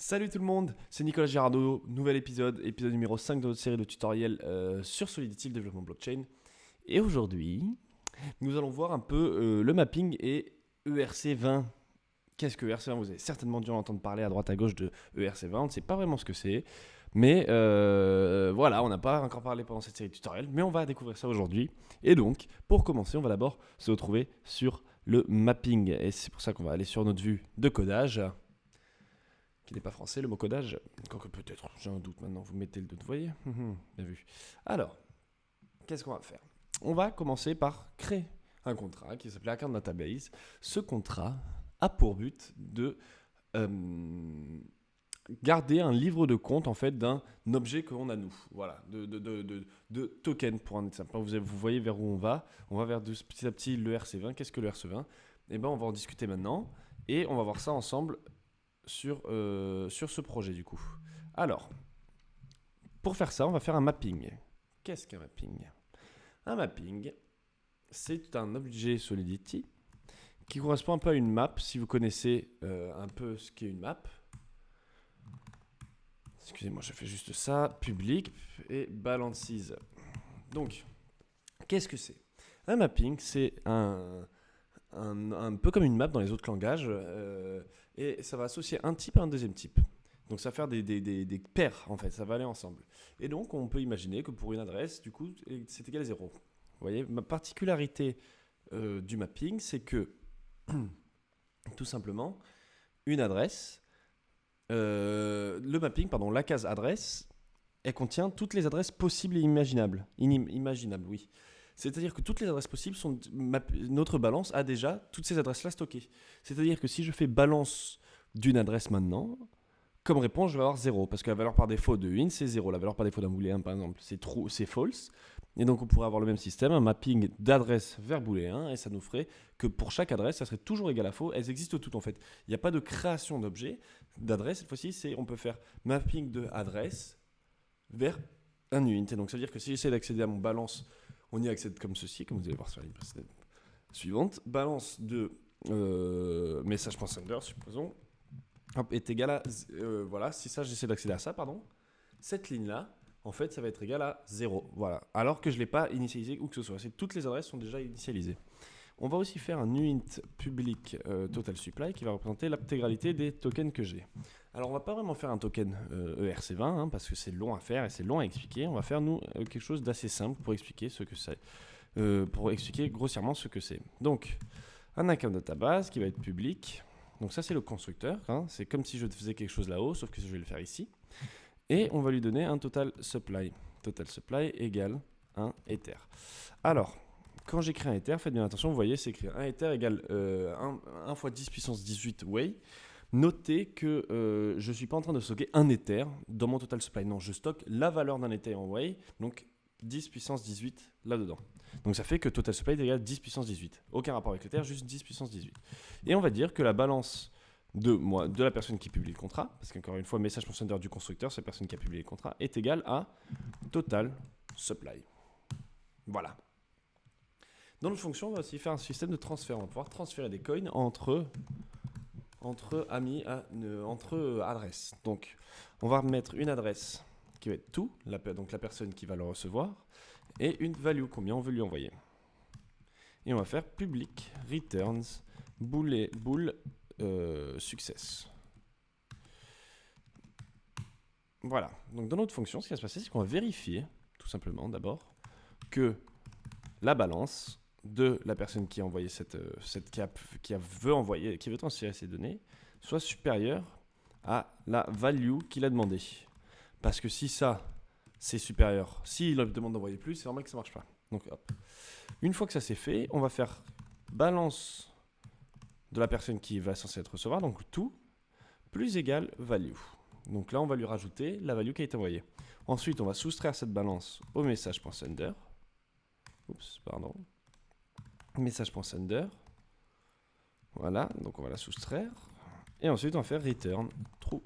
Salut tout le monde, c'est Nicolas Girardot, nouvel épisode numéro 5 de notre série de tutoriels sur Solidity, le développement blockchain. Et aujourd'hui, nous allons voir un peu le mapping et ERC20. Qu'est-ce que ERC20? Vous avez certainement dû en entendre parler à droite à gauche de ERC20, on ne sait pas vraiment ce que c'est. Mais voilà, on n'a pas encore parlé pendant cette série de tutoriels, mais on va découvrir ça aujourd'hui. Et donc, pour commencer, on va d'abord se retrouver sur le mapping. Et c'est pour ça qu'on va aller sur notre vue de codage, qui n'est pas français, le mot codage. Quoique peut-être, j'ai un doute maintenant, vous mettez le doute, vous voyez. Bien vu. Alors, qu'est-ce qu'on va faire? On va commencer par créer un contrat qui s'appelle Account Database. Ce contrat a pour but de garder un livre de compte en fait d'un objet qu'on a nous. Voilà, de token pour un exemple. Vous voyez vers où on va. On va vers petit à petit le RC20. Qu'est-ce que le RC20? Eh ben, on va en discuter maintenant et on va voir ça ensemble sur ce projet du coup. Alors, pour faire ça, on va faire un mapping. Qu'est-ce qu'un mapping? Un mapping, c'est un objet Solidity qui correspond un peu à une map. Si vous connaissez un peu ce qu'est une map. Excusez-moi, je fais juste ça. Public et balances. Donc, qu'est-ce que c'est? Un mapping, c'est un peu comme une map dans les autres langages, et ça va associer un type à un deuxième type. Donc ça va faire des paires, en fait, ça va aller ensemble. Et donc on peut imaginer que pour une adresse, du coup, c'est égal à 0. Vous voyez, ma particularité du mapping, c'est que, tout simplement, une adresse, le mapping, pardon, la case adresse, elle contient toutes les adresses possibles et imaginables. Imaginables, oui. C'est-à-dire que toutes les adresses possibles sont. Notre balance a déjà toutes ces adresses-là stockées. C'est-à-dire que si je fais balance d'une adresse maintenant, comme réponse, je vais avoir 0. Parce que la valeur par défaut de une, c'est 0. La valeur par défaut d'un booléen, par exemple, c'est true, c'est false. Et donc, on pourrait avoir le même système, un mapping d'adresse vers booléen, et ça nous ferait que pour chaque adresse, ça serait toujours égal à faux. Elles existent toutes, en fait. Il n'y a pas de création d'objet d'adresse. Cette fois-ci, on peut faire mapping de adresse vers un uint. Et donc, ça veut dire que si j'essaie d'accéder à mon balance, on y accède comme ceci, comme vous allez voir sur la ligne précédente suivante. Balance de message.sender, supposons, est égal à... voilà, si ça, j'essaie d'accéder à ça, pardon. Cette ligne-là, en fait, ça va être égal à 0. Voilà, alors que je ne l'ai pas initialisé où que ce soit. Toutes les adresses sont déjà initialisées. On va aussi faire un uint public total supply qui va représenter l'intégralité des tokens que j'ai. Alors, on va pas vraiment faire un token ERC20 parce que c'est long à faire et c'est long à expliquer. On va faire, nous, quelque chose d'assez simple pour expliquer ce que c'est. Pour expliquer grossièrement ce que c'est. Donc, un account database qui va être public. Donc, ça, c'est le constructeur. C'est comme si je faisais quelque chose là-haut, sauf que je vais le faire ici. Et on va lui donner un total supply. Total supply égale un ether. Alors, quand j'écris un ether, faites bien attention, vous voyez, c'est écrit un ether égale 1 fois 10 puissance 18 way. Notez que je ne suis pas en train de stocker un ether dans mon total supply. Non, je stocke la valeur d'un ether en way, donc 10 puissance 18 là-dedans. Donc ça fait que total supply est égal à 10 puissance 18. Aucun rapport avec l'ether, juste 10 puissance 18. Et on va dire que la balance de la personne qui publie le contrat, parce qu'encore une fois, message.sender du constructeur, c'est la personne qui a publié le contrat, est égal à total supply. Voilà. Dans notre fonction, on va aussi faire un système de transfert. On va pouvoir transférer des coins entre amis, entre adresses. Donc, on va mettre une adresse qui va être tout, donc la personne qui va le recevoir, et une value, combien on veut lui envoyer. Et on va faire public returns bool success. Voilà. Donc, dans notre fonction, ce qui va se passer, c'est qu'on va vérifier, tout simplement, d'abord, que la balance de la personne qui a envoyé qui veut transférer ces données, soit supérieure à la value qu'il a demandé. Parce que si ça, c'est supérieur, s'il demande d'envoyer plus, c'est normal que ça ne marche pas. Donc hop. Une fois que ça c'est fait, on va faire balance de la personne qui va censée être recevoir, donc tout, plus égal value. Donc là, on va lui rajouter la value qui a été envoyée. Ensuite, on va soustraire cette balance au message.sender. Oups, pardon. Message.sender. Voilà, donc on va la soustraire. Et ensuite, on va faire return true.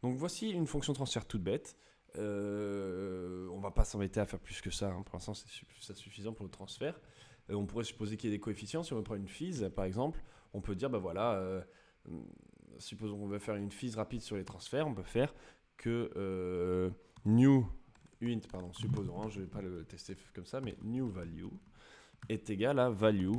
Donc voici une fonction transfert toute bête. On va pas s'embêter à faire plus que ça. Pour l'instant, c'est suffisant pour le transfert. On pourrait supposer qu'il y ait des coefficients. Si on prend une fees, par exemple, on peut dire, bah voilà, supposons qu'on veut faire une FIS rapide sur les transferts, on peut faire que new int, pardon, supposons, je ne vais pas le tester comme ça, mais new value est égal à value.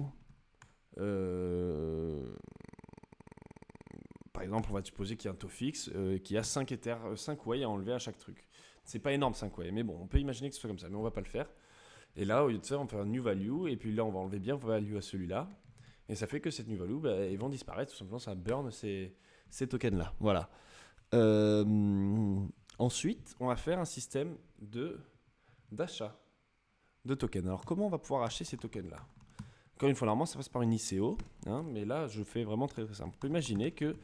Par exemple, on va supposer qu'il y a un taux fixe qui a 5 way à enlever à chaque truc. C'est pas énorme 5 way, mais bon, on peut imaginer que ce soit comme ça, mais on va pas le faire. Et là, au lieu de ça, on va faire un new value, et puis là, on va enlever bien value à celui-là. Et ça fait que cette new value, ils vont disparaître, tout simplement, ça burn ces tokens-là. Voilà. Ensuite, on va faire un système d'achat de tokens. Alors, comment on va pouvoir acheter ces tokens-là? Encore une fois, normalement, ça passe par une ICO, hein, mais là, je fais vraiment très très simple. On peut imaginer que,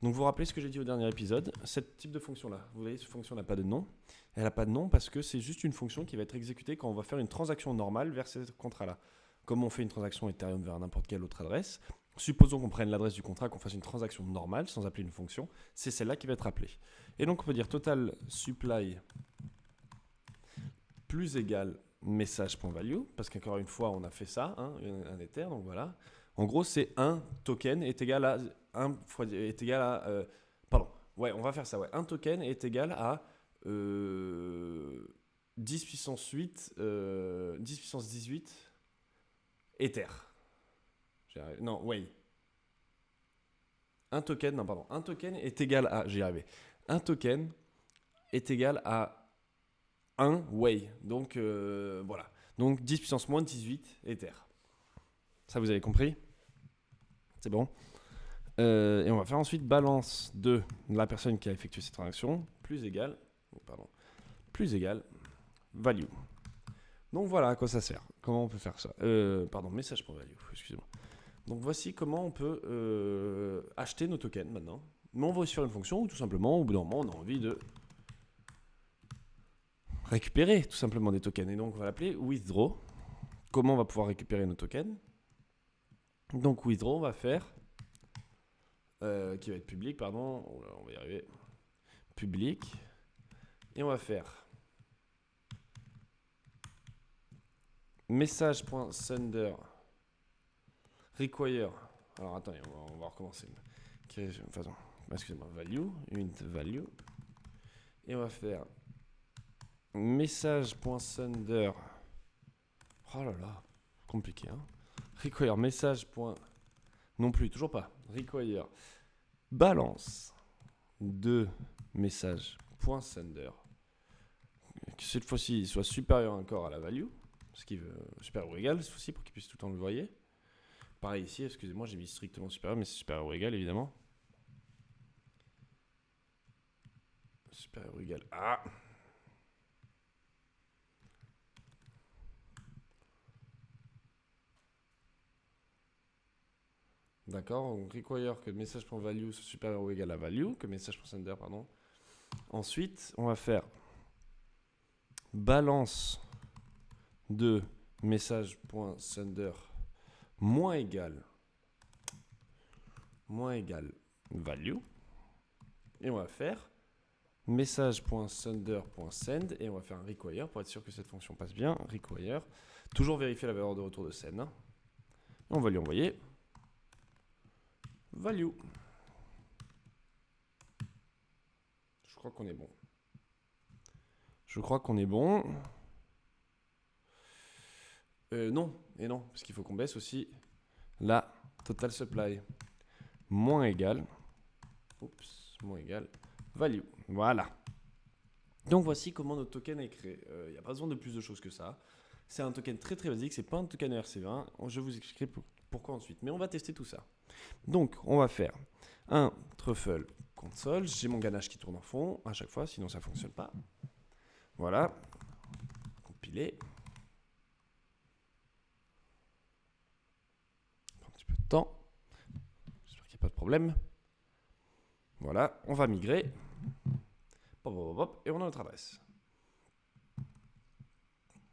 donc vous vous rappelez ce que j'ai dit au dernier épisode, ce type de fonction-là, vous voyez, cette fonction n'a pas de nom. Elle n'a pas de nom parce que c'est juste une fonction qui va être exécutée quand on va faire une transaction normale vers ce contrat-là. Comme on fait une transaction Ethereum vers n'importe quelle autre adresse, supposons qu'on prenne l'adresse du contrat, qu'on fasse une transaction normale sans appeler une fonction, c'est celle-là qui va être appelée. Et donc, on peut dire total supply plus égal message.value, parce qu'encore une fois, on a fait ça, hein, un Ether, donc voilà. En gros, c'est un token est égal à pardon, ouais, on va faire ça, ouais. Un token est égal à 10 puissance 8, 10 puissance 18 Ether. Non, way. Un token est égal à, j'y arrivé. Un token est égal à 1 way. Donc voilà. Donc 10 puissance moins 18 Ether. Ça, vous avez compris? C'est bon. Et on va faire ensuite balance de la personne qui a effectué cette transaction plus égal value. Donc voilà à quoi ça sert. Comment on peut faire ça? Message.value, excusez-moi. Donc voici comment on peut acheter nos tokens maintenant. Mais on va aussi faire une fonction où tout simplement, au bout d'un moment, on a envie de récupérer tout simplement des tokens. Et donc on va l'appeler withdraw. Comment on va pouvoir récupérer nos tokens? Donc withdraw, on va faire, qui va être public, pardon, on va y arriver, public, et on va faire message.sender require. Alors attendez, on va recommencer. Excusez-moi, value, int value, et on va faire message.sender. Oh là là, compliqué, hein. Require message. Non plus, toujours pas. Require balance de message.sender. Que cette fois-ci soit supérieur encore à la value, ce qui veut supérieur ou égal cette fois-ci pour qu'il puisse tout le temps le voyer. Pareil ici, excusez-moi, j'ai mis strictement supérieur, mais c'est supérieur ou égal évidemment. Supérieur ou égal à. D'accord, donc require que message.value soit supérieur ou égal à value, que message.sender, pardon. Ensuite, on va faire balance de message.sender moins égal value. Et on va faire message.sender.send et on va faire un require pour être sûr que cette fonction passe bien. Require, toujours vérifier la valeur de retour de send. Et on va lui envoyer value. Je crois qu'on est bon. Non, parce qu'il faut qu'on baisse aussi la total supply. Moins égal value. Voilà. Donc voici comment notre token est créé. Il n'y a pas besoin de plus de choses que ça. C'est un token très très basique, c'est pas un token ERC20. Je vous expliquerai pourquoi ensuite. Mais on va tester tout ça. Donc on va faire un truffle console. J'ai mon ganache qui tourne en fond à chaque fois, sinon ça ne fonctionne pas. Voilà. Compiler. Un petit peu de temps. J'espère qu'il n'y a pas de problème. Voilà, on va migrer. Et on a notre adresse.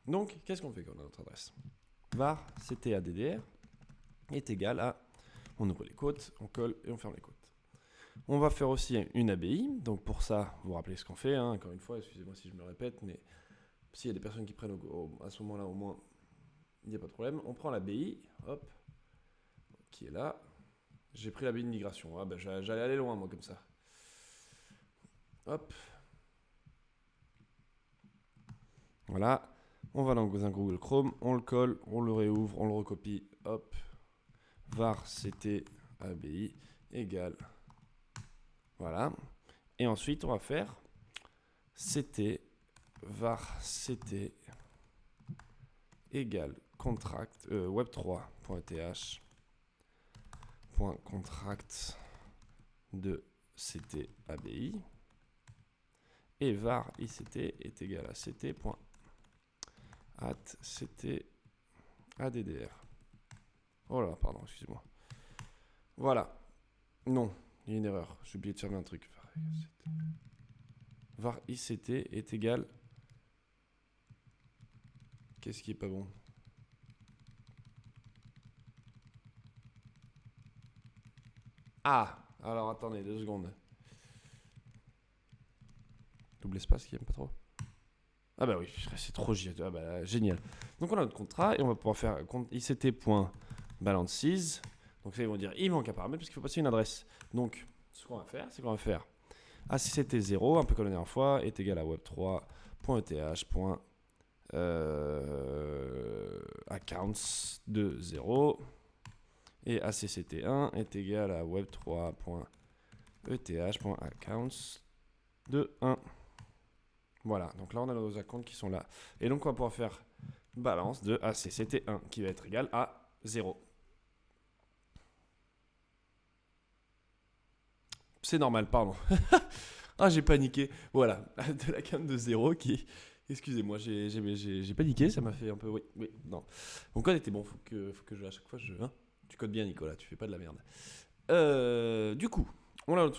Donc, qu'est-ce qu'on fait quand on a notre adresse? Var ctaddr est égal à, on ouvre les côtes, on colle et on ferme les côtes. On va faire aussi une ABI. Donc pour ça, vous vous rappelez ce qu'on fait, hein, encore une fois, excusez-moi si je me répète, mais s'il y a des personnes qui prennent à ce moment-là au moins, il n'y a pas de problème. On prend l'ABI, hop, qui est là. J'ai pris la baie de migration. Ah bah, j'allais aller loin, moi, comme ça. Hop. Voilà. On va dans un Google Chrome, on le colle, on le réouvre, on le recopie. Hop. Var ct abi égale. Voilà. Et ensuite, on va faire ct var ct égale contract web3.th .contract de ct abi et var ict est égal à ct.add Oh là, pardon, excusez-moi. Voilà. Non, il y a une erreur. J'ai oublié de fermer un truc. Var ict est égal. Qu'est-ce qui est pas bon? Ah, alors attendez 2 secondes. Double espace qui aime pas trop. Ah bah oui, c'est trop ah bah, génial. Donc on a notre contrat et on va pouvoir faire ict.balances. Donc ça ils vont dire il manque un paramètre parce qu'il faut passer une adresse. Donc ce qu'on va faire, c'est qu'on va faire ACCT0, un peu comme la dernière fois, est égal à web3.eth.accounts de 0 et ACCT1 est égal à web3.eth.accounts de 1. Voilà, donc là on a nos accounts qui sont là. Et donc on va pouvoir faire balance de ACCT1 qui va être égal à 0. C'est normal, pardon. Ah, j'ai paniqué. Voilà, de la cam de 0 qui... Excusez-moi, j'ai paniqué, ça m'a fait un peu... Oui, non. Mon code était bon, faut que je, à chaque fois je... Hein, tu codes bien, Nicolas, tu fais pas de la merde. Du coup, on a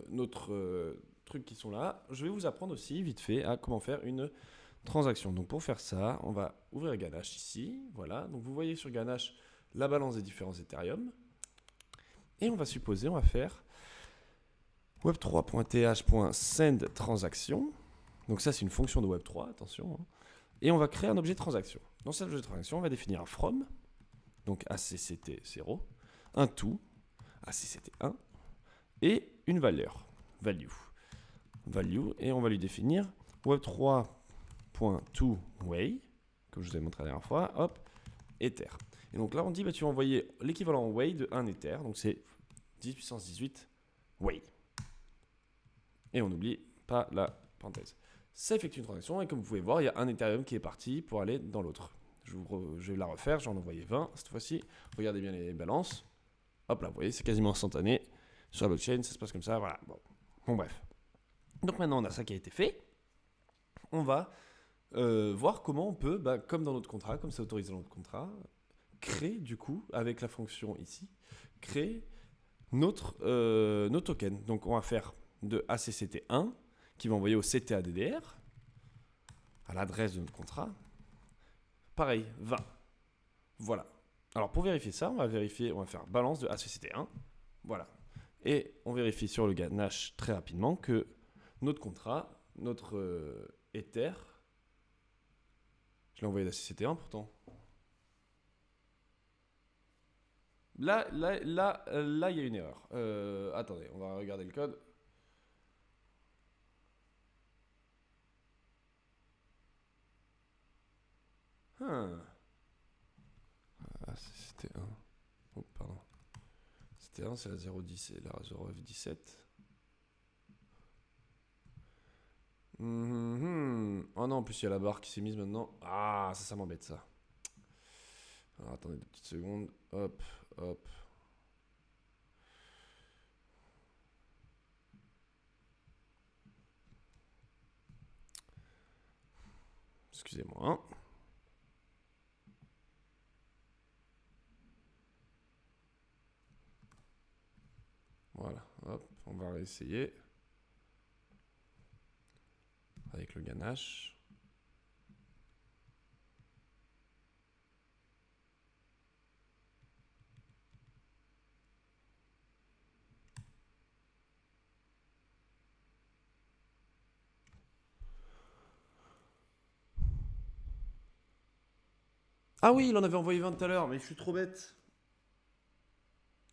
notre trucs qui sont là. Je vais vous apprendre aussi, vite fait, à comment faire une transaction. Donc pour faire ça, on va ouvrir Ganache ici. Voilà, donc vous voyez sur Ganache la balance des différents Ethereum. Et on va supposer, on va faire web3.th.send transaction. Donc ça, c'est une fonction de Web3, attention. Hein. Et on va créer un objet de transaction. Dans cet objet de transaction, on va définir un from, donc ACCT0, un to, ACCT1, et une valeur, value. Et on va lui définir web3.toWay, comme je vous ai montré la dernière fois, hop, Ether. Et donc là, on dit, bah, tu vas envoyer l'équivalent en Way de 1 Ether, donc c'est 10 puissance 18 Way. Et on n'oublie pas la parenthèse. Ça effectue une transaction et comme vous pouvez voir, il y a un Ethereum qui est parti pour aller dans l'autre. Je vais la refaire, j'en ai envoyé 20 cette fois-ci. Regardez bien les balances. Hop là, vous voyez, c'est quasiment instantané. Sur la blockchain, ça se passe comme ça, voilà. Bon bref. Donc maintenant, on a ça qui a été fait. On va voir comment on peut, bah, comme dans notre contrat, comme c'est autorisé dans notre contrat, créer du coup, avec la fonction ici, créer nos tokens. Donc on va faire de ACCT1 qui va envoyer au CTADDR à l'adresse de notre contrat. Pareil, 20. Voilà. Alors pour vérifier ça, on va faire balance de ACCT1. Voilà. Et on vérifie sur le Ganache très rapidement que notre contrat, notre Ether, je l'ai envoyé d'ACCT1 pourtant. Là, il y a une erreur. Attendez, on va regarder le code. C'était 1. Oh, pardon. C'était 1, c'est la 010 et la 0F17. Oh non, en plus il y a la barre qui s'est mise maintenant. Ah, ça m'embête ça. Alors attendez 2 petites secondes. Hop. Excusez-moi. Voilà, hop, on va réessayer. Avec le Ganache. Ah oui, il en avait envoyé 20 tout à l'heure, mais je suis trop bête.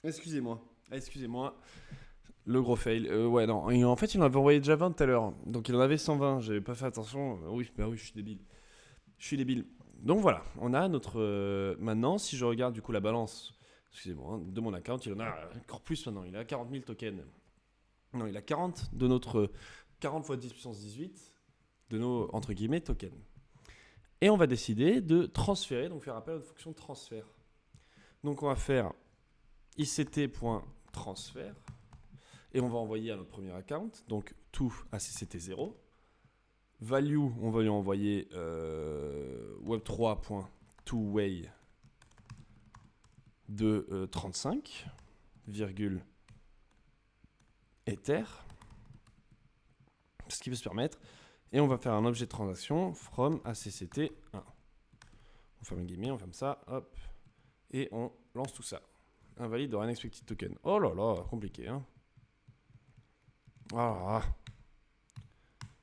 Excusez-moi. Excusez-moi. Le gros fail. Ouais, non. Et en fait, il en avait envoyé déjà 20 tout à l'heure. Donc, il en avait 120. J'avais pas fait attention. Oui, bah oui, je suis débile. Je suis débile. Donc, voilà. On a notre. Maintenant, si je regarde du coup la balance, excusez-moi, hein, de mon account, il en a encore plus maintenant. Il a 40 000 tokens. Non, il a 40 de notre. 40 fois 10 puissance 18 de nos, entre guillemets, tokens. Et on va décider de transférer, donc faire appel à une fonction de transfert. Donc, on va faire ict.transfert. Et on va envoyer à notre premier account, donc to ACCT0. Value, on va lui envoyer web3.toWay de 35, virgule Ether, ce qui peut se permettre. Et on va faire un objet de transaction from ACCT1. On ferme les guillemets, on ferme ça, hop, et on lance tout ça. Invalide or unexpected token. Oh là là, compliqué, hein. Voilà.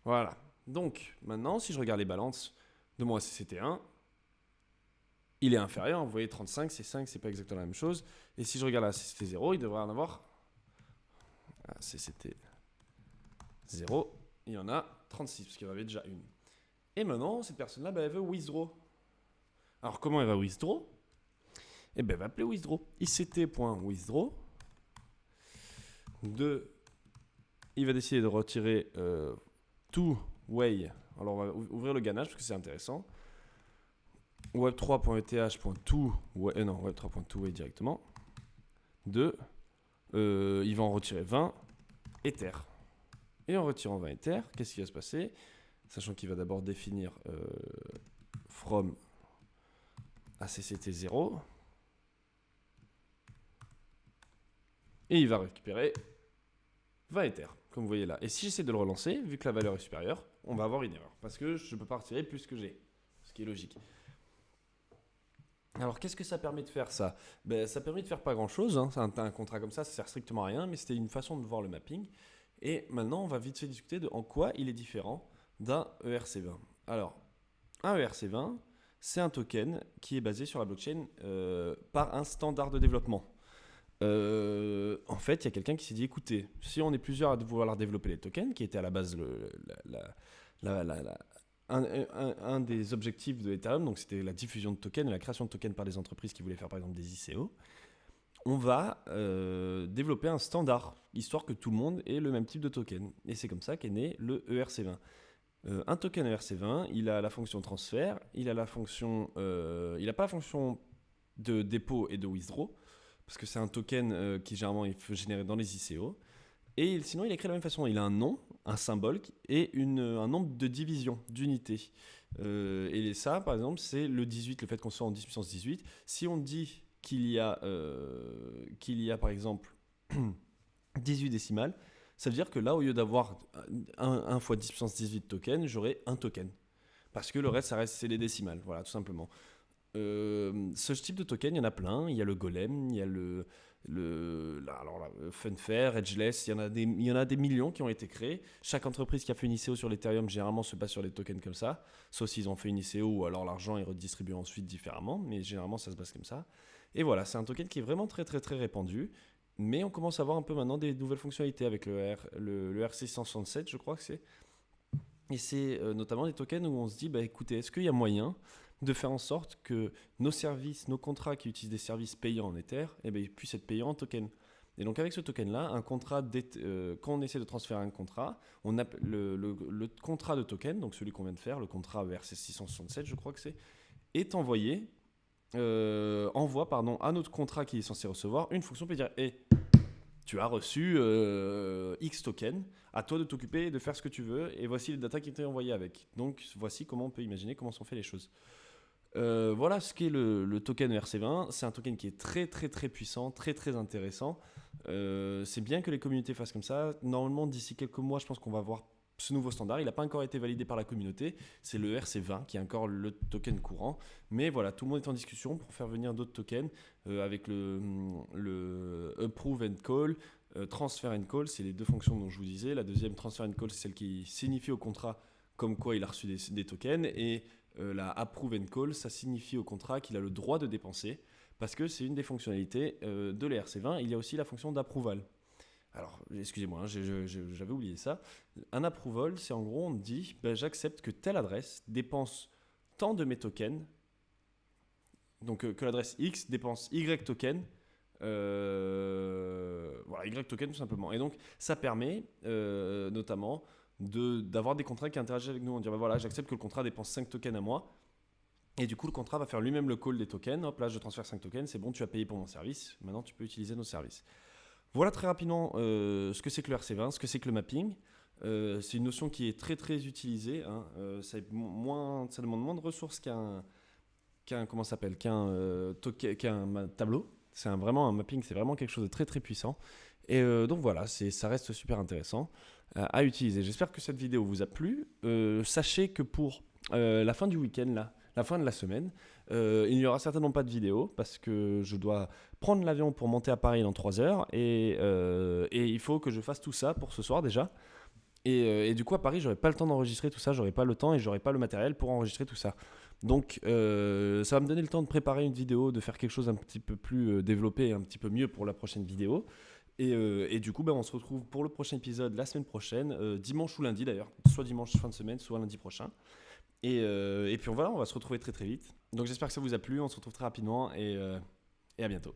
Voilà. Donc, maintenant, si je regarde les balances de mon ACCT1, il est inférieur. Vous voyez, 35, c'est 5, c'est pas exactement la même chose. Et si je regarde la ACCT0, il devrait en avoir. ACCT0, il y en a 36, parce qu'il y en avait déjà une. Et maintenant, cette personne-là, elle veut withdraw. Alors, comment elle va withdraw? Eh bien, elle va appeler withdraw. ict.withdraw. Il va décider de retirer toWay. Alors, on va ouvrir le gainage parce que c'est intéressant. Web3.eth.toWay. Non, Web3.toWay directement. Il va en retirer 20 Ether. Et en retirant 20 Ether, qu'est-ce qui va se passer? Sachant qu'il va d'abord définir from ACCT0. Et il va récupérer 20 Ether, comme vous voyez là. Et si j'essaie de le relancer, vu que la valeur est supérieure, on va avoir une erreur. Parce que je ne peux pas retirer plus que j'ai. Ce qui est logique. Alors, qu'est-ce que ça permet de faire, ça? Ça permet de faire pas grand-chose. Hein. Un contrat comme ça sert strictement à rien, mais c'était une façon de voir le mapping. Et maintenant, on va vite fait discuter de en quoi il est différent d'un ERC20. Alors, un ERC20, c'est un token qui est basé sur la blockchain par un standard de développement. En fait, il y a quelqu'un qui s'est dit, écoutez, si on est plusieurs à vouloir développer les tokens, qui était à la base un des objectifs de Ethereum, donc c'était la diffusion de tokens et la création de tokens par des entreprises qui voulaient faire par exemple des ICO, on va développer un standard, histoire que tout le monde ait le même type de token. Et c'est comme ça qu'est né le ERC20. Un token ERC20, il a la fonction transfert, il a la fonction, il n'a pas la fonction de dépôt et de withdraw, parce que c'est un token qui généralement il faut générer dans les ICO. Et sinon, il est créé de la même façon. Il a un nom, un symbole et un nombre de divisions, d'unités. Et ça, par exemple, c'est le 18, le fait qu'on soit en 10 puissance 18. Si on dit qu'il y a, par exemple, 18 décimales, ça veut dire que là, au lieu d'avoir 1 fois 10 puissance 18 tokens, j'aurai un token. Parce que le reste, c'est les décimales. Voilà, tout simplement. Ce type de token, il y en a plein. Il y a le Golem, il y a le Funfair, Edgeless, il y en a des millions qui ont été créés. Chaque entreprise qui a fait une ICO sur l'Ethereum, généralement se base sur des tokens comme ça. Sauf s'ils ont fait une ICO ou alors l'argent est redistribué ensuite différemment. Mais généralement, ça se base comme ça. Et voilà, c'est un token qui est vraiment très très très répandu. Mais on commence à voir un peu maintenant des nouvelles fonctionnalités avec le RC167, je crois que c'est. Et c'est notamment des tokens où on se dit, écoutez, est-ce qu'il y a moyen de faire en sorte que nos services, nos contrats qui utilisent des services payants en Ether, puissent être payants en token. Et donc avec ce token-là, quand on essaie de transférer un contrat, on a le contrat de token, donc celui qu'on vient de faire, le contrat ERC667, je crois que c'est, est envoyé, envoie à notre contrat qui est censé recevoir une fonction peut dire tu as reçu X token, à toi de t'occuper et de faire ce que tu veux, et voici les data qui t'ont envoyé avec. Donc voici comment on peut imaginer comment sont fait les choses. Voilà ce qu'est le token ERC20. C'est un token qui est très très très puissant, très très intéressant. C'est bien que les communautés fassent comme ça. Normalement, d'ici quelques mois, je pense qu'on va voir ce nouveau standard. Il n'a pas encore été validé par la communauté. C'est le ERC20 qui est encore le token courant. Mais voilà, tout le monde est en discussion pour faire venir d'autres tokens avec le approve and call, transfer and call. C'est les deux fonctions dont je vous disais. La deuxième, transfer and call, c'est celle qui signifie au contrat comme quoi il a reçu des tokens. Et la approve and call, ça signifie au contrat qu'il a le droit de dépenser parce que c'est une des fonctionnalités de l'ERC20. Il y a aussi la fonction d'approval. Alors, excusez-moi, hein, j'avais oublié ça. Un approval, c'est en gros, on me dit, j'accepte que telle adresse dépense tant de mes tokens, donc que l'adresse X dépense Y tokens, voilà, Y token tout simplement. Et donc, ça permet notamment d'avoir des contrats qui interagissent avec nous. On dit, voilà, j'accepte que le contrat dépense 5 tokens à moi. Et du coup, le contrat va faire lui-même le call des tokens. Hop, là, je transfère 5 tokens, c'est bon, tu as payé pour mon service. Maintenant, tu peux utiliser nos services. Voilà très rapidement ce que c'est que le RC20, ce que c'est que le mapping. C'est une notion qui est très très utilisée. Hein. Ça demande moins de ressources qu'un tableau. C'est vraiment un mapping, c'est vraiment quelque chose de très très puissant. Et donc voilà, ça reste super intéressant à utiliser. J'espère que cette vidéo vous a plu. Sachez que pour la fin du week-end, là, la fin de la semaine, il n'y aura certainement pas de vidéo parce que je dois prendre l'avion pour monter à Paris dans 3 heures et il faut que je fasse tout ça pour ce soir déjà. Et du coup, à Paris, j'aurai pas le temps d'enregistrer tout ça, j'aurai pas le temps et j'aurai pas le matériel pour enregistrer tout ça. Donc, ça va me donner le temps de préparer une vidéo, de faire quelque chose un petit peu plus développé, un petit peu mieux pour la prochaine vidéo. Et du coup, on se retrouve pour le prochain épisode la semaine prochaine, dimanche ou lundi d'ailleurs, soit dimanche fin de semaine, soit lundi prochain. Et puis voilà, on va se retrouver très très vite. Donc j'espère que ça vous a plu, on se retrouve très rapidement et à bientôt.